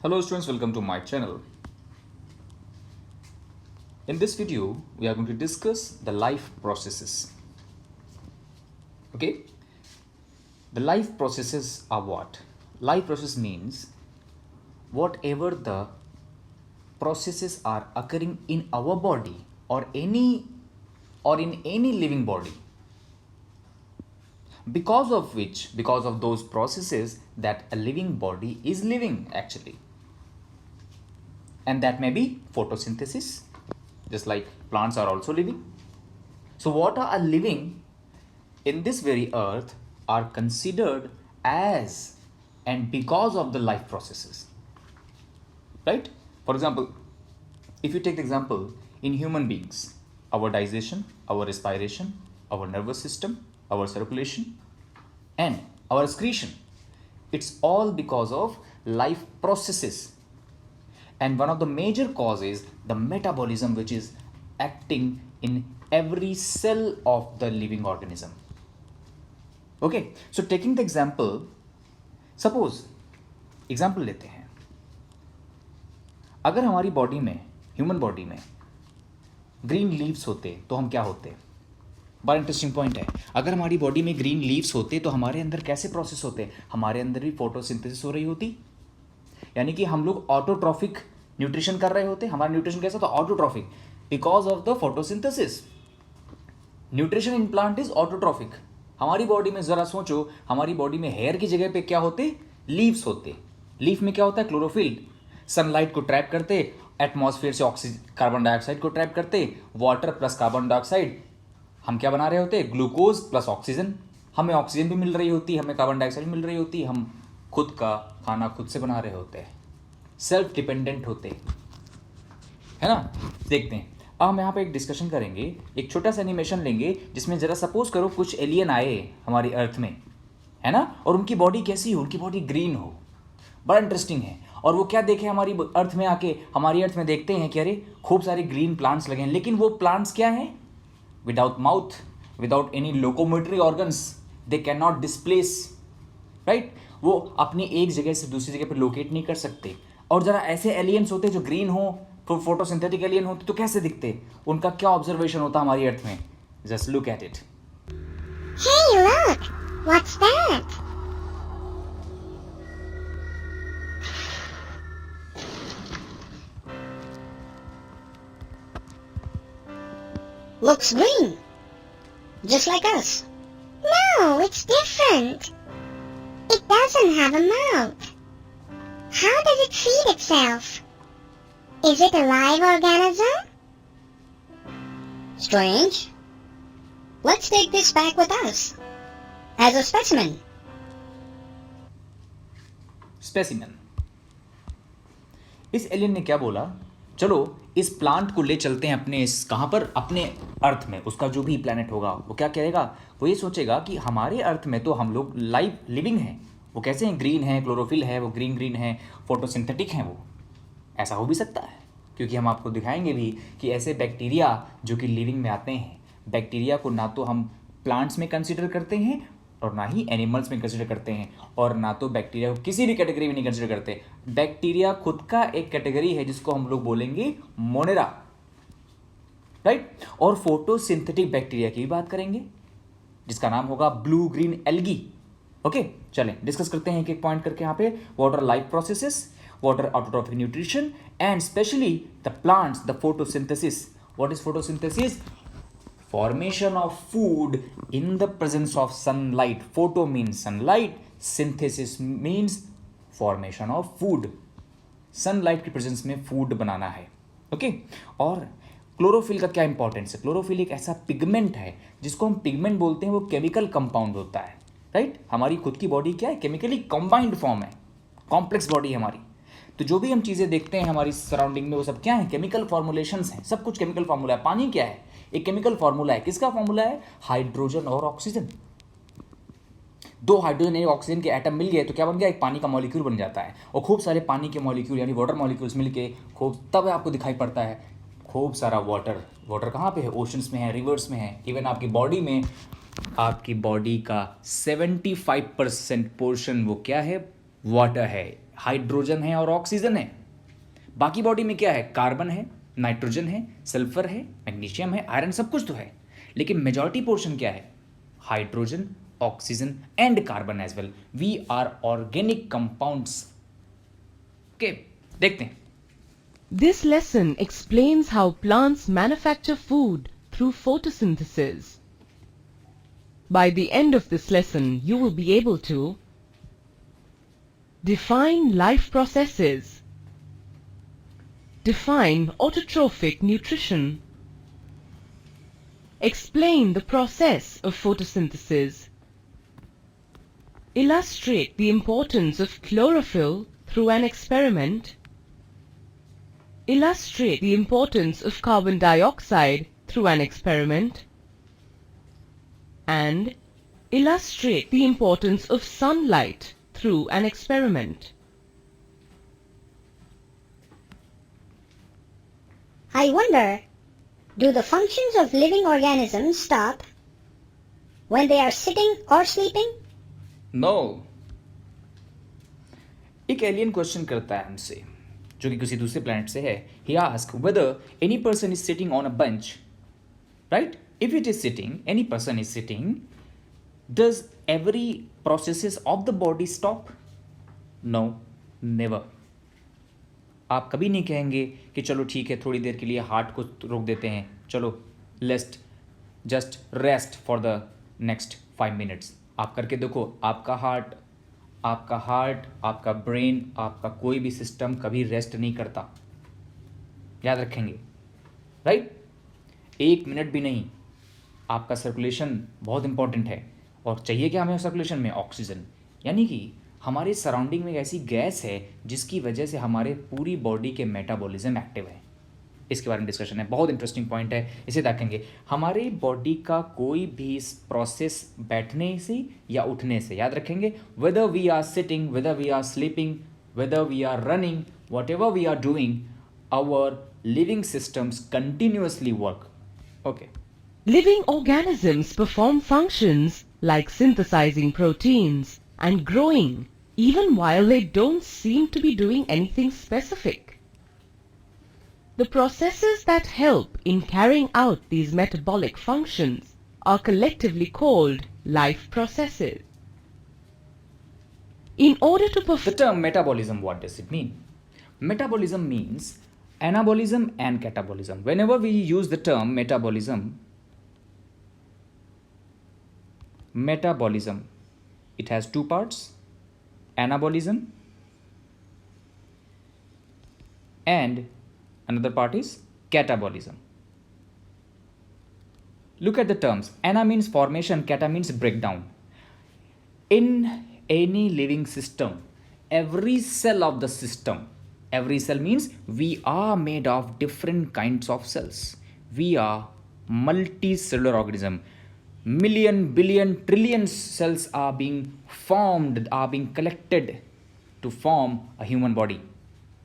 Hello students, welcome to my channel. In this video, we are going to discuss the life processes. Okay? The life processes are what? Life process means whatever the processes are occurring in our body or in any living body, because of those processes that a living body is living actually. And that may be photosynthesis, just like plants are also living. So what are living in this very earth are considered as and because of the life processes, right? For example, if you take the example in human beings, our digestion, our respiration, our nervous system, our circulation, and our excretion, it's all because of life processes. And one of the major causes the metabolism, which is acting in every cell of the living organism. Okay, so taking the example, suppose example लेते हैं, अगर हमारी body में, human body में green leaves होते तो हम क्या होते? बड़ा इंटरेस्टिंग पॉइंट है. अगर हमारी बॉडी में ग्रीन लीव्स होते तो हमारे अंदर कैसे प्रोसेस होते? हमारे अंदर भी फोटोसिंथेसिस हो रही होती, यानी कि हम लोग ऑटोट्रॉफिक न्यूट्रिशन कर रहे होते. हमारा न्यूट्रिशन कैसा था? Autotrophic, because of the photosynthesis. Nutrition in plant is autotrophic. हमारी बॉडी में जरा सोचो, हमारी बॉडी में हेयर की जगह पे क्या होते? लीव्स होते. लीफ में क्या होता है? क्लोरोफिल. सनलाइट को ट्रैप करते, एटमॉस्फेयर से ऑक्सीजन कार्बन डाइऑक्साइड को ट्रैप करते, वाटर प्लस कार्बन डाइऑक्साइड, हम क्या बना रहे होते? Glucose plus oxygen. हमें ऑक्सीजन भी मिल रही होती, हमें कार्बन डाइऑक्साइड भी मिल रही होती, हम खुद का खाना खुद से बना रहे होते हैं, सेल्फ डिपेंडेंट होते, है ना. देखते हैं, अब हम यहाँ पे एक डिस्कशन करेंगे, एक छोटा सा एनिमेशन लेंगे जिसमें जरा सपोज करो कुछ एलियन आए हमारी अर्थ में, है ना, और उनकी बॉडी कैसी हो? उनकी बॉडी ग्रीन हो. बड़ा इंटरेस्टिंग है. और वो क्या देखे हमारी अर्थ में आके? हमारी अर्थ में देखते हैं कि अरे खूब सारे ग्रीन प्लांट्स लगे हैं, लेकिन वो प्लांट्स क्या हैं? Without mouth, without any locomotory organs, they can not displace, right. वो अपनी एक जगह से दूसरी जगह पर लोकेट नहीं कर सकते. और जरा ऐसे एलियंस होते जो ग्रीन हो, फोटोसिंथेटिक एलियन होते तो कैसे दिखते? उनका क्या ऑब्जर्वेशन होता हमारी अर्थ में? Just look at it. Hey, look! What's that? Looks green. Just like us. No, it's different. It doesn't have a mouth. How does it feed itself? Is it a live organism? Strange. Let's take this back with us. As a specimen. Specimen. इस alien ने क्या बोला? चलो इस plant को ले चलते हैं अपने इस, कहाँ पर? अपने अर्थ में. उसका जो भी प्लैनेट होगा वो क्या करेगा? वो ये सोचेगा कि हमारे अर्थ में तो हम लोग लिविंग हैं. वो कैसे हैं? ग्रीन है, क्लोरोफिल है, वो ग्रीन है, फोटोसिंथेटिक हैं. वो ऐसा हो भी सकता है, क्योंकि हम आपको दिखाएंगे भी कि ऐसे बैक्टीरिया जो कि लिविंग में आते हैं, बैक्टीरिया को ना तो हम प्लांट्स में कंसिडर करते हैं और ना ही एनिमल्स में कंसिडर करते हैं, और ना तो बैक्टीरिया को किसी भी कैटेगरी में नहीं कंसिडर करते. बैक्टीरिया खुद का एक कैटेगरी है जिसको हम लोग बोलेंगे मोनेरा, राइट. और फोटोसिंथेटिक बैक्टीरिया की भी बात करेंगे जिसका नाम होगा ब्लू ग्रीन एल्गी. ओके, चलें डिस्कस करते हैं एक एक पॉइंट करके. यहाँ पे what are life processes, what are autotrophic nutrition, and specially the plants, the photosynthesis. What is photosynthesis? Formation of food in the presence of sunlight. Photo means sunlight, synthesis means formation of food. Sunlight की presence में food बनाना है. Okay, और chlorophyll का क्या importance है? Chlorophyll एक ऐसा pigment है जिसको हम पिगमेंट बोलते हैं. वो केमिकल कंपाउंड होता है, राइट. हमारी खुद की बॉडी क्या है? केमिकली कंबाइंड फॉर्म है, कॉम्प्लेक्स बॉडी है हमारी. तो जो भी हम चीज़ें देखते हैं हमारी सराउंडिंग में वो सब क्या है? केमिकल फॉर्मुलेशंस हैं. सब कुछ केमिकल फॉर्मूला है. पानी क्या है? एक केमिकल फॉर्मूला है. किसका फॉर्मूला है? हाइड्रोजन और ऑक्सीजन. दो हाइड्रोजन एक ऑक्सीजन के एटम मिल गए तो क्या बन गया? एक पानी का मॉलिक्यूल बन जाता है. और खूब सारे पानी के मॉलिक्यूल यानी वाटर मॉलिक्यूल्स मिलके खूब, तब आपको दिखाई पड़ता है खूब सारा वाटर. वाटर कहाँ पे है? ओशंस में है, रिवर्स में है. इवन आपकी बॉडी में, आपकी बॉडी का 75% पोर्शन वो क्या है? वाटर है. हाइड्रोजन है और ऑक्सीजन है। बाकी बॉडी में क्या है? कार्बन है, नाइट्रोजन है, सल्फर है, मैग्नीशियम है, आयरन, सब कुछ तो है, लेकिन मेजॉरिटी पोर्शन क्या है? Hydrogen, oxygen and carbon as well. We are organic compounds. Okay, देखते हैं। This lesson explains how plants manufacture food through photosynthesis. By the end of this lesson, you will be able to define life processes, define autotrophic nutrition, explain the process of photosynthesis, illustrate the importance of chlorophyll through an experiment, illustrate the importance of carbon dioxide through an experiment, and illustrate the importance of sunlight through an experiment. I wonder, do the functions of living organisms stop when they are sitting or sleeping? No. एक alien question करता है हमसे, जो कि किसी दूसरे planet से है। He ask whether any person is sitting on a bench, right? If it is sitting, any person is sitting, does every processes of the body stop? No, never. आप कभी नहीं कहेंगे कि चलो ठीक है, थोड़ी देर के लिए हार्ट को रोक देते हैं, चलो just rest for the next 5 minutes. आप करके देखो, आपका हार्ट, आपका ब्रेन, आपका कोई भी सिस्टम कभी रेस्ट नहीं करता, याद रखेंगे, राइट? 1 मिनट भी नहीं। आपका सर्कुलेशन बहुत इंपॉर्टेंट है, और चाहिए क्या हमें सर्कुलेशन में? ऑक्सीजन। यानी कि हमारे सराउंडिंग में एक ऐसी गैस है जिसकी वजह से हमारे पूरी बॉडी के मेटाबॉलिज्म एक्टिव है। इसके बारे में डिस्कशन है, बहुत इंटरेस्टिंग पॉइंट है, इसे देखेंगे। हमारी बॉडी का कोई भी प्रोसेस बैठने से या उठने से, याद रखेंगे, whether we are sitting, whether we are sleeping, whether we are running, whatever we are doing, our living systems continuously work. Okay. Living organisms perform functions like synthesizing proteins and growing, even while they don't seem to be doing anything specific. The processes that help in carrying out these metabolic functions are collectively called life processes. In order to The perform term metabolism, what does it mean? Metabolism means anabolism and catabolism. Whenever we use the term metabolism, it has two parts, anabolism and another part is catabolism. Look at the terms. Ana means formation, cata means breakdown. In any living system, every cell of the system, every cell means we are made of different kinds of cells. We are multicellular organism. Million, billion, trillion cells are being formed, are being collected to form a human body.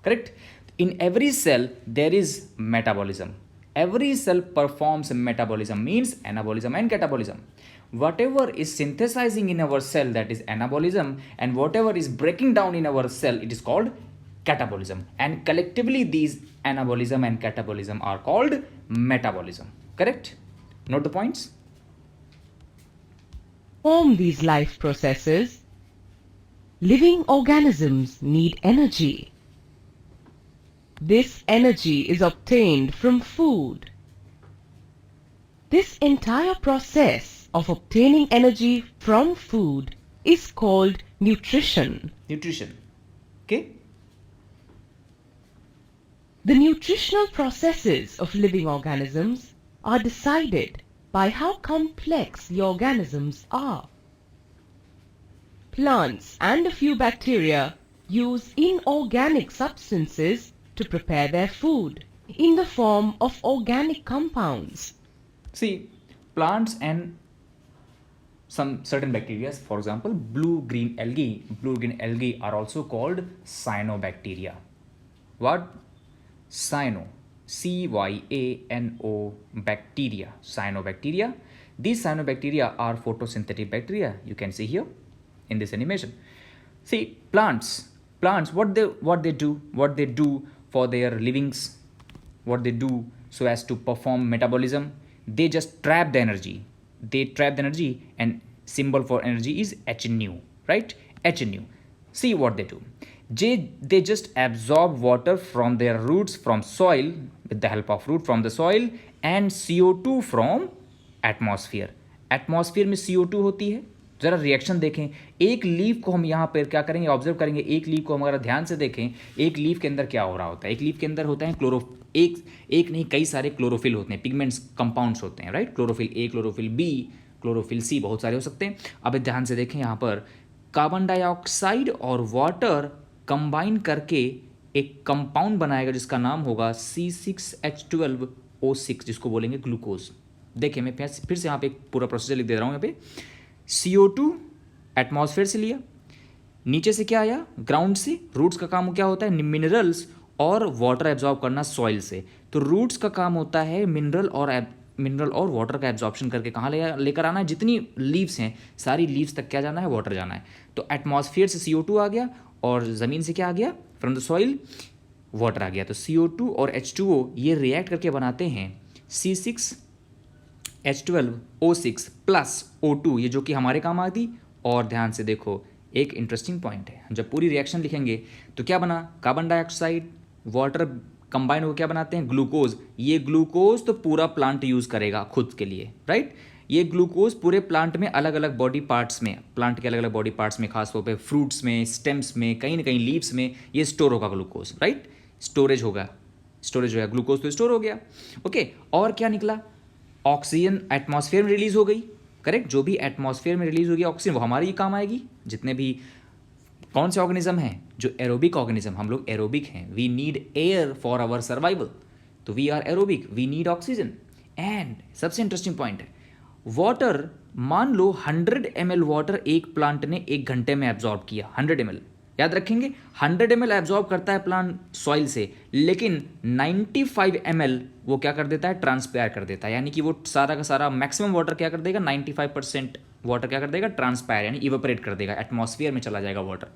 Correct? In every cell, there is metabolism. Every cell performs metabolism, means anabolism and catabolism. Whatever is synthesizing in our cell, that is anabolism, and whatever is breaking down in our cell, it is called catabolism. And collectively, these anabolism and catabolism are called metabolism. Correct? Note the points. perform these life processes, living organisms need energy. This energy is obtained from food. This entire process of obtaining energy from food is called nutrition. Nutrition. Okay? The nutritional processes of living organisms are decided by how complex the organisms are. Plants and a few bacteria use inorganic substances to prepare their food in the form of organic compounds. See, plants and some certain bacteria, for example, blue-green algae are also called cyanobacteria. What? Cyano. C-Y-A-N-O bacteria. Cyanobacteria. These cyanobacteria are photosynthetic bacteria. You can see here in this animation. See, plants plants, what they do for their livings, what they do so as to perform metabolism, they just trap the energy. They trap the energy, and symbol for energy is HNU, right? HNU. See what they do. They just absorb water from their roots from soil, with the help of root from the soil, and CO2 from atmosphere. Atmosphere में CO2 होती है. ज़रा reaction देखें. एक leaf को हम यहाँ पर क्या करेंगे, ऑब्जर्व करेंगे. एक लीफ को हम अगर ध्यान से देखें, एक लीफ के अंदर क्या हो रहा होता है. एक लीफ के अंदर होता है एक नहीं कई सारे क्लोरोफिल होते हैं, पिगमेंट्स कंपाउंड्स होते हैं, right. Chlorophyll A, chlorophyll B, chlorophyll C, बहुत सारे हो सकते हैं. अब ध्यान से देखें, यहाँ पर कार्बन डाइऑक्साइड और वाटर कंबाइन करके एक कंपाउंड बनाएगा जिसका नाम होगा C6H12O6, जिसको बोलेंगे ग्लूकोज. देखिए मैं फिर से यहाँ पे एक पूरा प्रोसीजर लिख दे रहा हूँ. यहाँ पे CO2 एटमॉस्फेयर से लिया, नीचे से क्या आया, ग्राउंड से. रूट्स का काम क्या होता है, मिनरल्स और वाटर एब्जॉर्ब करना सॉइल से. तो रूट्स का काम होता है मिनरल और वाटर का एब्जॉर्प्शन करके कहाँ लेकर आना है, जितनी लीव्स हैं सारी लीव्स तक क्या जाना है, वाटर जाना है. तो एटमॉस्फेयर से CO2 आ गया और ज़मीन से क्या आ गया, फ्रॉम द सॉइल वाटर आ गया. तो CO2 और H2O ये रिएक्ट करके बनाते हैं C6H12O6 प्लस O2, ये जो कि हमारे काम आती. और ध्यान से देखो, एक इंटरेस्टिंग पॉइंट है, जब पूरी रिएक्शन लिखेंगे तो क्या बना, कार्बन डाइऑक्साइड वाटर कंबाइन होकर क्या बनाते हैं, ग्लूकोज. ये ग्लूकोज तो पूरा प्लांट यूज़ करेगा खुद के लिए, राइट. ये ग्लूकोज पूरे प्लांट में अलग अलग बॉडी पार्ट्स में, प्लांट के अलग अलग बॉडी पार्ट्स में, खासतौर पे फ्रूट्स में, स्टेम्स में, कहीं ना कहीं लीव्स में ये स्टोर होगा ग्लूकोज, राइट. स्टोरेज हो गया ग्लूकोज तो स्टोर हो गया. ओके, और क्या निकला, ऑक्सीजन एटमॉस्फेयर में रिलीज हो गई, करेक्ट. जो भी एटमॉस्फेयर में रिलीज होगी ऑक्सीजन, वो हमारे ही काम आएगी. जितने भी कौन से ऑर्गेनिज्म हैं, जो एरोबिक ऑर्गेनिज्म, हम लोग एरोबिक हैं. We need air for our survival, तो we are aerobic, we need oxygen. And सबसे इंटरेस्टिंग पॉइंट है, वाटर. मान लो 100 ml वाटर एक प्लांट ने 1 घंटे में एब्जॉर्ब किया. 100 ml याद रखेंगे, 100 ml एब्जॉर्ब करता है प्लांट सॉइल से, लेकिन 95 ml वो क्या कर देता है, ट्रांसपायर कर देता है. यानी कि वो सारा का सारा मैक्सिमम वाटर क्या कर देगा, 95% वाटर क्या कर देगा, ट्रांसपायर यानी इवेपोरेट कर देगा, एटमॉस्फेयर में चला जाएगा वाटर,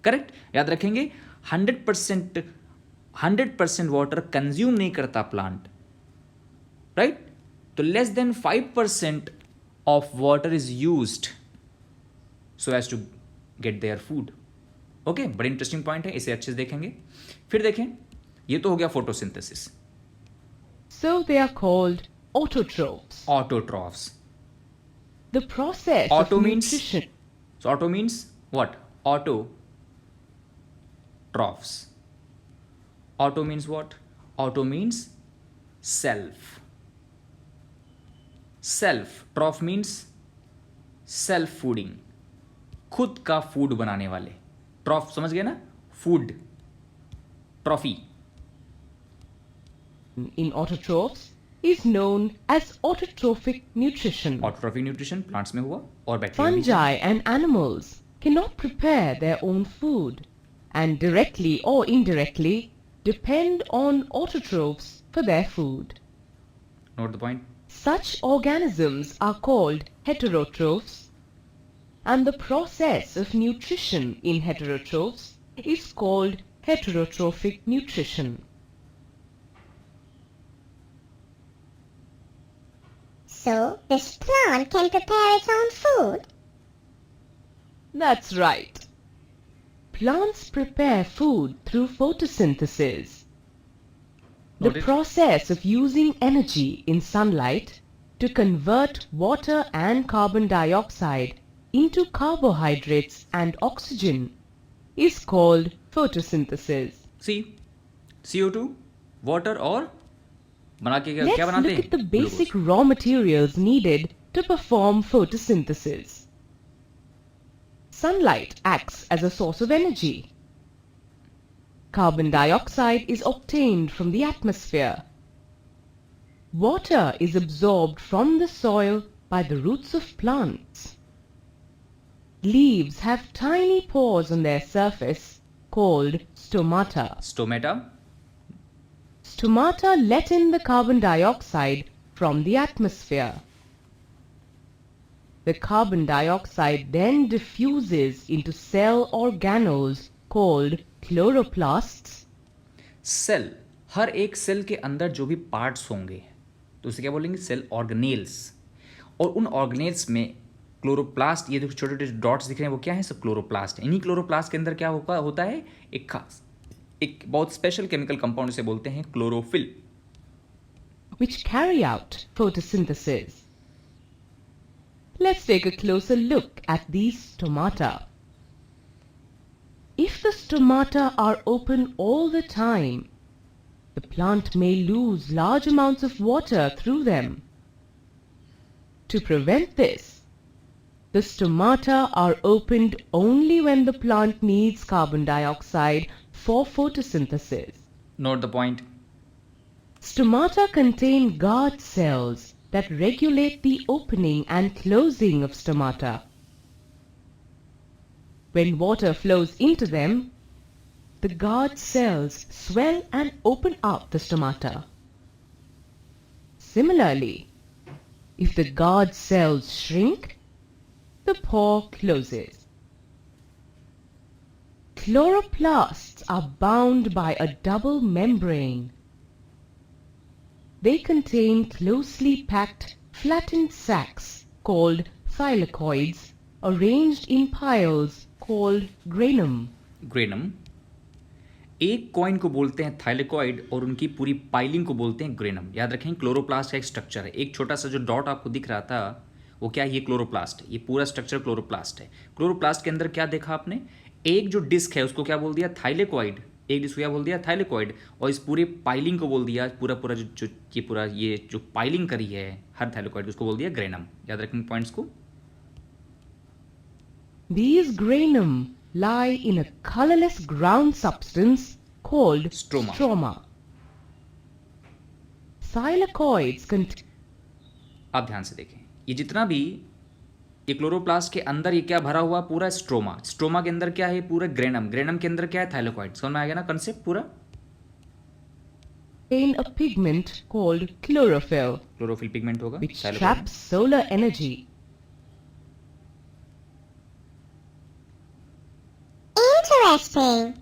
करेक्ट. याद रखेंगे 100% वाटर कंज्यूम नहीं करता प्लांट, राइट. तो less than 5% of water is used so as to get their food. Okay, बड़ी इंटरेस्टिंग पॉइंट है, इसे अच्छे से देखेंगे. फिर देखें, ये तो हो गया photosynthesis. So they are called autotrophs. Autotrophs. The process Auto of means- nutrition. So auto means what? Autotrophs. Auto means what? Auto means self. Self. Troph means self fooding. खुद का फूड बनाने वाले. ट्रॉफ समझ गए ना, food, trophy. In autotrophs is known as autotrophic nutrition. Autotrophic nutrition plants में हुआ और bacteria. Fungi and animals cannot prepare their own food and directly or indirectly depend on autotrophs for their food. Note the point. Such organisms are called heterotrophs, and the process of nutrition in heterotrophs is called heterotrophic nutrition. So, this plant can prepare its own food? That's right. Plants prepare food through photosynthesis. The Noted. process of using energy in sunlight to convert water and carbon dioxide into carbohydrates and oxygen is called photosynthesis. See, CO2, water और बना के क्या Let's बनाते look हैं, at the basic raw materials needed to perform photosynthesis. Sunlight acts as a source of energy. Carbon dioxide is obtained from the atmosphere. Water is absorbed from the soil by the roots of plants. Leaves have tiny pores on their surface called stomata. Stomata. Stomata let in the carbon dioxide from the atmosphere. The carbon dioxide then diffuses into cell organelles called chloroplasts. Cell, हर एक cell के अंदर जो भी parts होंगे तो उसे क्या बोलेंगे? Cell organelles. और उन ऑर्गेनेल्स में क्लोरोप्लास्ट, ये जो छोटे छोटे डॉट्स दिख रहे हैं वो क्या है? सब क्लोरोप्लास्ट। इन्हीं क्लोरोप्लास्ट के अंदर क्या होता है? एक खास, एक बहुत स्पेशल केमिकल कंपाउंड उसे बोलते हैं chlorophyll, which carry out photosynthesis. Let's take a closer look at these stomata. If the stomata are open all the time, the plant may lose large amounts of water through them. To prevent this, the stomata are opened only when the plant needs carbon dioxide for photosynthesis. Note the point. Stomata contain guard cells that regulate the opening and closing of stomata. When water flows into them, the guard cells swell and open up the stomata. Similarly, if the guard cells shrink, the pore closes. Chloroplasts are bound by a double membrane. They contain closely packed, flattened sacs called thylakoids, arranged in piles called granum. Granum. एक coin को बोलते हैं thylakoid और उनकी पूरी piling को बोलते हैं ग्रेनम। याद रखें, क्लोरोप्लास्ट का एक स्ट्रक्चर है। एक छोटा सा जो डॉट आपको दिख रहा था वो क्या है? ये क्लोरोप्लास्ट है। ये पूरा स्ट्रक्चर क्लोरोप्लास्ट है। क्लोरोप्लास्ट के अंदर क्या देखा आपने? एक जो डिस्क है उसको क्या बोल दिया? थाइलेकॉइड। एक डिस्क को क्या बोल दिया? थाइलेकॉइड। और इस पूरे पाइलिंग को बोल दिया, पूरा ये जो पाइलिंग करी है हर थाइलेकॉइड, उसको बोल दिया ग्रेनम। याद रखेंगे पॉइंट्स को। These granum lie in a colorless ground substance called Stroma. Thylakoids contain. आप ध्यान से देखें, ये जितना भी ये क्लोरोप्लास्ट के अंदर ये क्या भरा हुआ? पूरा स्ट्रोमा। स्ट्रोमा के अंदर क्या है? पूरा ग्रेनम। ग्रेनम के अंदर क्या है? थाइलेकॉइड। समझ में आ गया ना कंसेप्ट पूरा? Contain a pigment called chlorophyll, chlorophyll pigment होगा, which thylakoid। traps solar energy. Interesting.